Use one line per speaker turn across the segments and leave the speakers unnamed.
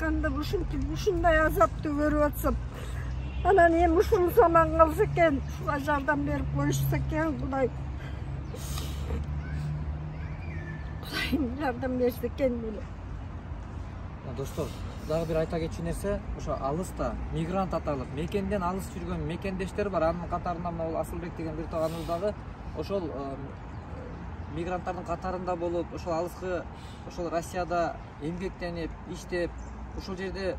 жатканда ушундай азапты көрүп атсам, анан эми ушунун аман калса экен, ушуга жардам берип коюшса экен, Кудай. Кудайым жардам берсе экен деле.
Достор, дагы бир айта кетчү нерсе, ошо алыста мигрант аталып, мекенден алыс жүргөн мекендештер бар. Анын катарында мына Асылбек деген бир тууганыбыз дагы ошол мигранттардын катарында болуп, ошол алыскы, ошол Россияда эмгектенип, иштеп, ошол жерде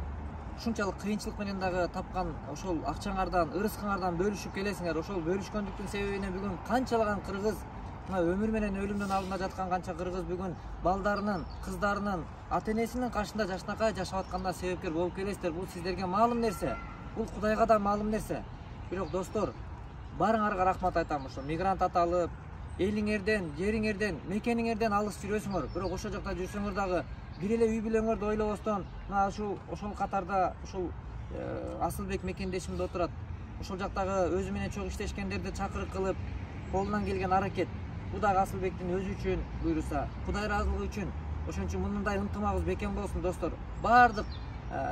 ушунчалык кыйынчылык менен дагы тапкан ошол акчаңардан, ырыскыңардан бөлүшүп келесиңер. Ошол бөлүшкөндүктүн себебине бүгүн канчалаган кыргыз өмүр менен өлүмдөн алдында жаткан канча кыргыз бүгүн балдарынын, кыздарынын, ата-энесинин каршында жашнакай жашап атканда себепкер болуп келесиздер. Бул сиздерге маалым нерсе. Бул Кудайга да маалым нерсе. Бирок достор, барыңарга рахмат айтам. Ошо мигрант аталып, элиңерден, жериңерден, мекениңерден алыс жүрөсүңөр. Бирок ошол жакта жүрсөңөр дагы бир эле үй бүлөңөрдү ойлобостон, мына ошол катарда ушул Асылбек мекендешим да отурат. Ошол жактагы өзү менен чогуу иштешкендерди чакырык кылып, колунан келген аракет. Бул дагы Асылбектин өзү үчүн буйруса, Кудай ыраазылыгы үчүн. Ошон үчүн мындай ынтымагыбыз бекем болсун, достор. Бардык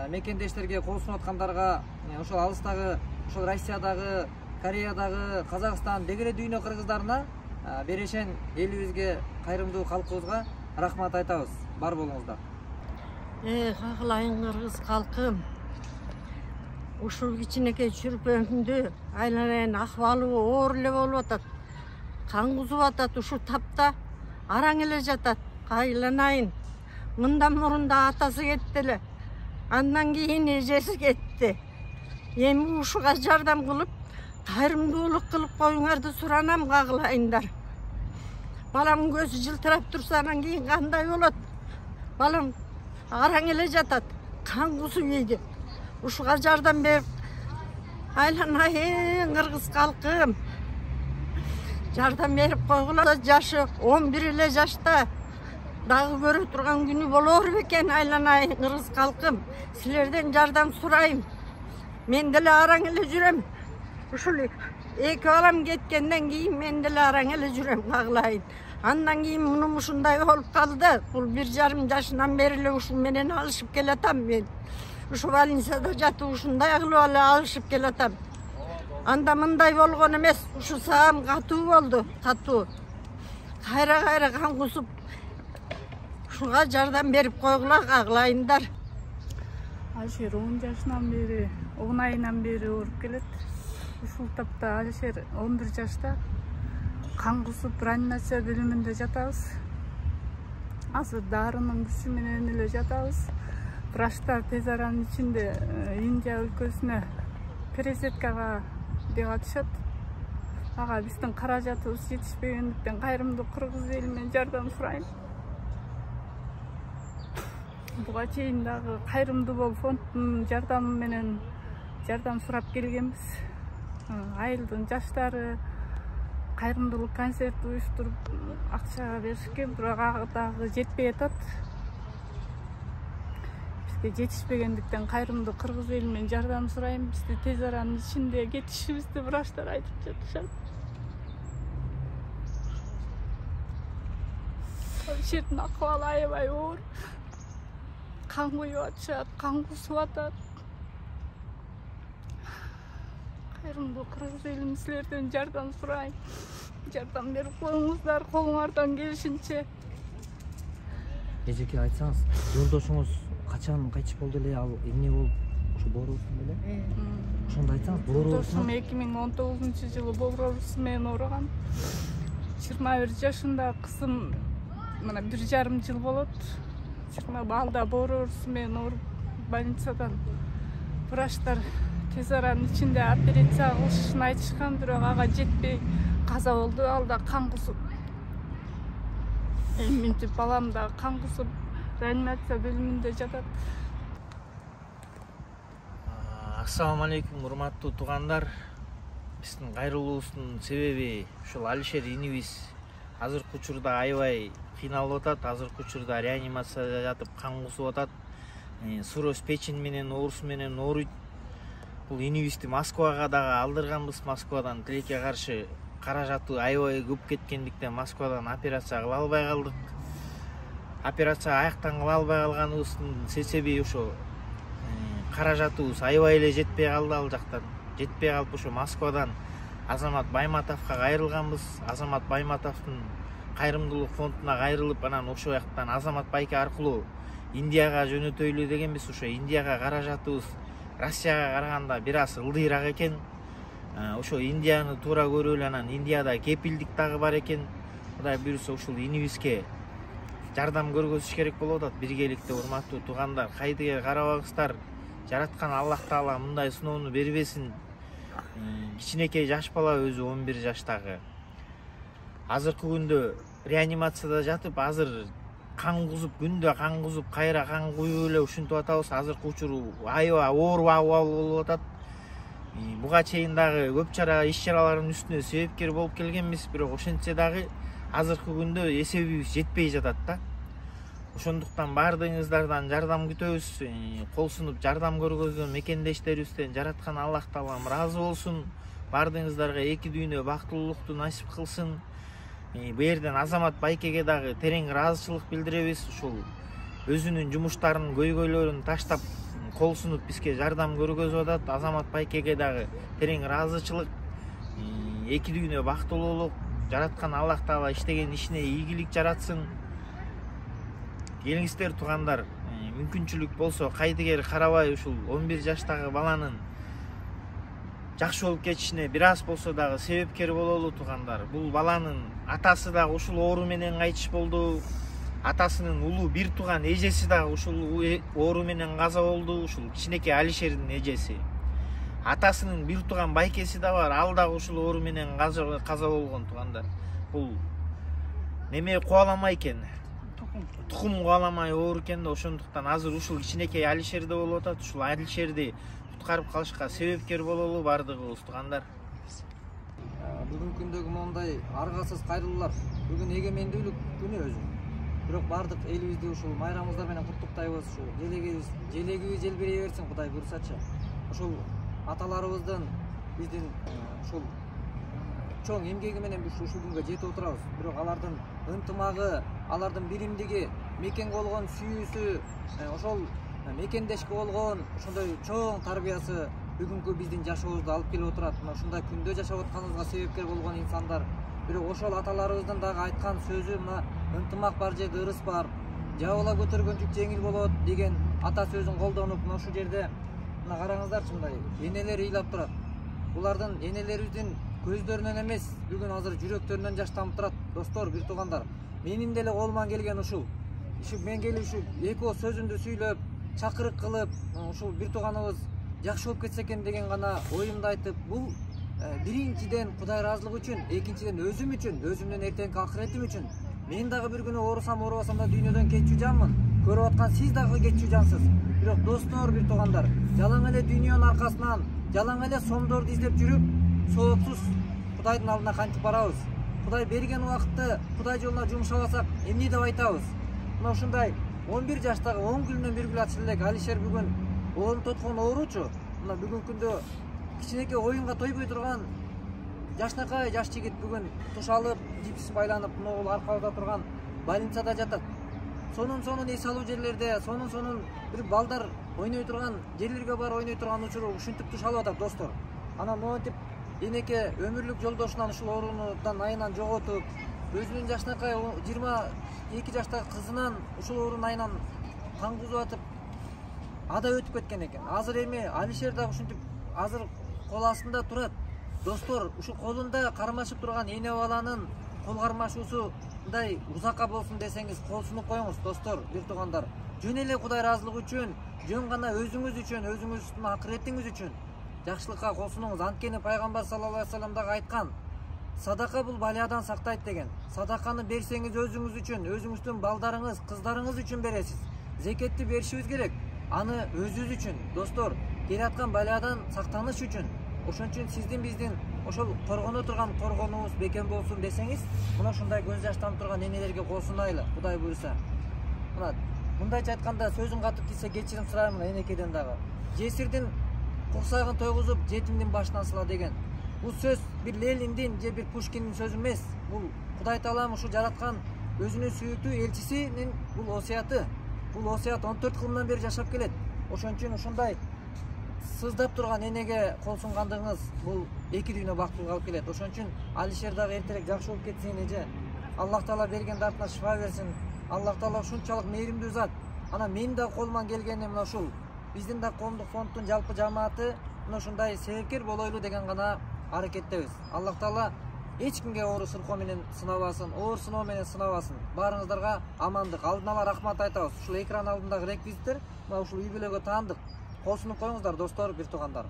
мекендештерге, кол сунуп аткандарга, ошол алыстагы, ошол Россиядагы, Кореядагы, Казакстан, дегеле дүйнө кыргыздарына, берешен элибизге, кайрымдуу калкыбызга рахмат айтабыз. Бар болуңуздар.
Кагылайын кыргыз калкым. Ушул кичинекей чүрпөмдү айланайын акыбалы оор эле болуп атат. Кан кузуп атат, ушу тапта араң эле жатат. Айланайын. Мындан мурун да атасы кетти эле. Андан кийин эжеси кетти. Эми ушуга жардам кылып, кайрымдуулук кылып коюңарды суранам, кагылайындар. Балам көзү жылтырап турса анан кийин кандай болот? Балам араң эле жатат. Кан кузуп ийди. Ушуга жардам берип, айланайын кыргыз калкым. Жардам берип койгула. Жашы 11 эле жашта. Дагы көрө турган күнү болор бекен, айланайын кыргыз калкым. Силерден жардам сурайм. Мен деле араң эле жүрөм. Ушул эки балам кеткенден кийин мен деле араң эле жүрөм, кагылайын. Андан кийин мунум ушундай болуп калды. Бул 1,5 жашынан бери эле ушул менен алышып келатам мен. Ушу больницада жатып ушундай кылып эле алышып келатам. Анда мындай болгон эмес, ушу саам катуу болду, катуу. Кайра кан кусуп, ушуга жардам берип койгула, кагылайындар.
Алишер 10 жашынан бери, 10 айынан бери ооруп келет. Ушул тапта Алишер 11 жашта кан кусуп реанимация бөлүмүндө жатабыз. Азыр дарынын күчү менен эле жатабыз. Врачтар тез аранын ичинде Индия өлкөсүнө пересадкага деп атышат. Ага биздин каражатыбыз жетишпегендиктен кайрымдуу кыргыз элинен жардам сурайм. Буга чейин дагы кайрымдуу болуп фонддун жардамы менен жардам сурап келгенбиз. Айылдын жаштары кайрымдуулук концерт уюштуруп акча беришкен, бирок ага дагы жетпей атат. Бизге жетишпегендиктен кайрымдуу кыргыз элинен жардам сурайм. Бизди тез аранын ичинде кетишибизди врачтар айтып жатышат. Алишердин акыбалы аябай оор. Кан куюп атышат, кан кусуп атат. Кайрымдуу кыргыз элин силерден жардам сурайм. Жардам берип коюңуздар, колуңардан келишинче.
Эжеке, айтсаңыз, жолдошуңуз качан кайтыш болду эле, ал эмне болуп, ушу боорусу беле? Ошондо айтсаңыз,
жолдошум 2019-жылы боорусу менен ооруган. 21 жашында, кызым мына 1,5 жыл болот. 20 балда боорусу менен ооруп больницадан врачтар тез аранын ичинде операция кылышын айтышкан, бирок ага жетпей каза болду. Ал да кан кусуп. Мынтип балам да кан кусуп реанимация бөлүмүндө жатат.
Ассаламу алейкум, урматтуу туугандар. Биздин кайрылуубуздун себеби ушул Алишер инибиз азыркы учурда аябай кыйналып атат. Азыркы учурда реанимацияда жатып кан кусуп атат. Цирроз печень менен оорусу менен ооруйт. Бул инибизди Москвага дагы алдырганбыз. Москвадан тилекке каршы каражаты аябай көп кеткендиктен Москвадан операция кыла албай калдык. Операция аяктан кыла албай калганыбыздын себеби ошо каражатыбыз аябай эле жетпей калды, ал жактан жетпей калып ошо Москвадан Азамат Байматовго кайрылганбыз. Азамат Байматовдун кайрымдуулук фондуна кайрылып, анан ошол жактан Азамат байке аркылуу Индияга жөнөтөйлү дегенбиз. Ошо Индияга каражатыбыз Россияга караганда бир аз ылдыйраак экен. Ошо Индияны туура көрөлү, анан Индияда кепилдик дагы бар экен. Кудай буйруса ушул инибизге жардам көргөзүш керек болуп атат. Биргеликте урматтуу туугандар, кайдыгер карабаңыздар. Жараткан Аллах Таала мындай сыноону бербесин. Кичинекей жаш бала, өзү 11 жаштагы. Азыркы күндө реанимацияда жатып, азыр кан кузуп, күндө кан кузуп, кайра кан куюп эле ушинтип атабыз. Азыркы учуру аябай оор абал болуп атат. Буга чейин дагы көп чара иш-чаралардын үстүнө себепкер болуп келгенбиз, бирок ошентсе дагы азыркы күндө эсебибиз жетпей жатат да. Ошондуктан баардыгыңыздардан жардам күтөбүз. Кол сунуп жардам көргөзгөн мекендештерибизден жараткан Аллах Таалам ыраазы болсун. Баардыгыңыздарга эки дүйнө бактылуулукту насип кылсын. Бу жерден Азамат байкеге дагы терең ыраазычылык билдиребиз. Ушул өзүнүн жумуштарын, көйгөйлөрүн таштап кол сунуп бизге жардам көргөзүп атат. Азамат байкеге дагы терең ыраазычылык, эки дүйнө бактылуулук, жараткан Аллах Таала иштеген ишине ийгилик жаратсын. Келиңиздер туугандар, мүмкүнчүлүк болсо кайдыгер карабай ушул 11 жаштагы баланын жакшы болуп кетишине бир аз болсо дагы себепкер бололу туугандар. Бул баланын атасы дагы ушул оору менен кайтыш болду. Атасынын улуу бир тууган эжеси дагы ушул оору менен каза болду. Ушул кичинекей Алишердин эжеси. Атасынын бир тууган байкеси да бар, ал дагы ушул оору менен каза болгон туугандар. Бул неме кубаламай экен. Тукум кубаламай оор экен да, ошондуктан азыр ушул кичинекей Алишерде болуп атат. Ушул Алишерди куткарып калышка себепкер бололу баардыгыбыз туугандар.
Бүгүнкү күндөгү мондай аргасыз кайрылуулар, бүгүн эгемендүүлүк күнү өзү. Бирок баардык элибизди ушул майрамыбыздар менен куттуктайбыз. Ушул желегибиз желбирей берсин Кудай буйрсачы. Ушул аталарыбыздын, биздин ушул чоң эмгеги менен биз ушул күнгө жетип отурабыз. Бирок алардын ынтымагы, алардын биримдиги, мекенге болгон сүйүүсү, ошол мекендешке болгон ошондой чоң тарбиясы бүгүнкү биздин жашообузду алып келип отурат. Мына ушундай күндө жашап атканыбызга себепкер болгон инсандар. Бирок ошол аталарыбыздын дагы айткан сөзү, мына ынтымак бар жерде ырыс бар, жабыла көтөргөн жүк жеңил болот деген ата сөзүн колдонуп, мына ушул жерде мына караңыздарчы, мындай энелер ыйлап турат. Булардын энелерибиздин көздөрүнөн эмес, бүгүн азыр жүрөктөрүнөн жаш тамып турат. Достор, бир туугандар, менин деле колуман келген ушул. Мен келип ушул эки сөзүмдү сүйлөп, чакырык кылып, ушул бир тууганыбыз жакшы болуп кетсе экен деген гана оюмду айтып, бул биринчиден Кудай ыраазылыгы үчүн, экинчиден өзүм үчүн, өзүмдүн эртеңки акыретим үчүн. Мен дагы бир күнү оорусам, оорубасам да дүйнөдөн кетчү жанмын. Көрүп аткан сиз дагы кетчү жансыз. Бирок достор, бир туугандар, жалаң эле дүйнөнүн аркасынан, жалаң эле сомдорду издеп жүрүп, соопсуз Кудайдын алдына кантип барабыз? Кудай берген убакытты Кудай жолуна жумшабасак, эмне деп айтабыз? Мына ушундай 11 жаштагы 10 күнүнөн бир гүл элек Алишер бүгүн оорун тоткон ооручу. Мына бүгүнкү күндө кичинекей оюнга тойбой турган жашнакай жаш жигит бүгүн тушалып, жипс байланып, могул аркабызда турган больницада жатат. Сонун эс алуу жерлерде, сонун бир балдар ойной турган жерлерге бар ойной турган учуру ушинтип тушалып атат, достор. Анан монтип энеке өмүрлүк жолдошунан ушул оорунун айынан жоготуп, өзүнүн жашнакай 22 жаштагы кызынан ушул оорунун айынан кан кузуп атып, ада өтүп кеткен экен. Азыр эми Алишер дагы ушинтип азыр кол астында турат. Достор, ушул колунда кармашып турган эне баланын кол кармашуусу мындай узакка болсун десеңиз, кол сунуп коюңуз, достор, бир туугандар. Жөн эле Кудай ыраазылыгы үчүн, жөн гана өзүңүз үчүн, өзүңүздүн акыретиңиз үчүн жакшылыкка кол сунуңуз. Анткени пайгамбар саллаллаху алейхи вассалам дагы айткан, садака бул балиядан сактайт деген. Садаканы берсеңиз өзүңүз үчүн, өзүңүздүн балдарыңыз, кыздарыңыз үчүн бересиз. Зекетти беришибиз керек. Аны өзүбүз үчүн, достор, келаткан балиядан сактаныш үчүн. Ошон үчүн сиздин биздин ошол коргоно турган коргонубуз бекем болсун десеңиз, мына ушундай көз жаштанып турган энелерге кол сунайлы, Кудай буйрса. Мына мындайча айтканда сөзүн катып кетсе кечирим сурайм мына энекеден дагы. Жесирдин курсагын тойгузуп, жетимдин башынан сыла деген. Бул сөз бир Лениндин же бир Пушкиндин сөзү эмес. Бул Кудай Таалам ушу жараткан өзүнүн сүйүктүү элчисинин бул осуяты. Бул осуят 14 кылымдан бери жашап келет. Ошон үчүн ушундай сыздап турган энеге кол сунгандыгыңыз бул эки дүйнө бактылыкка алып келет. Ошон үчүн Алишер дагы эртерээк жакшы болуп кетсин эже. Аллах Таала берген дартына шифа берсин. Аллах Таала ушунчалык мээримдүү зат. Ана менин да колуман келгени мына ушул. Биздин да коомдук фонддун жалпы жамааты мына ушундай себепкер болойлу деген гана аракеттебиз. Аллах Таала эч кимге оору сыркоо менен сынабасын, оор сыноо менен сынабасын. Баарыңыздарга амандык, алдын ала рахмат айтабыз. Ушул экран алдындагы реквизиттер мына ушул үй бүлөгө таандык. Кол сунуп коюңуздар достор, бир туугандар.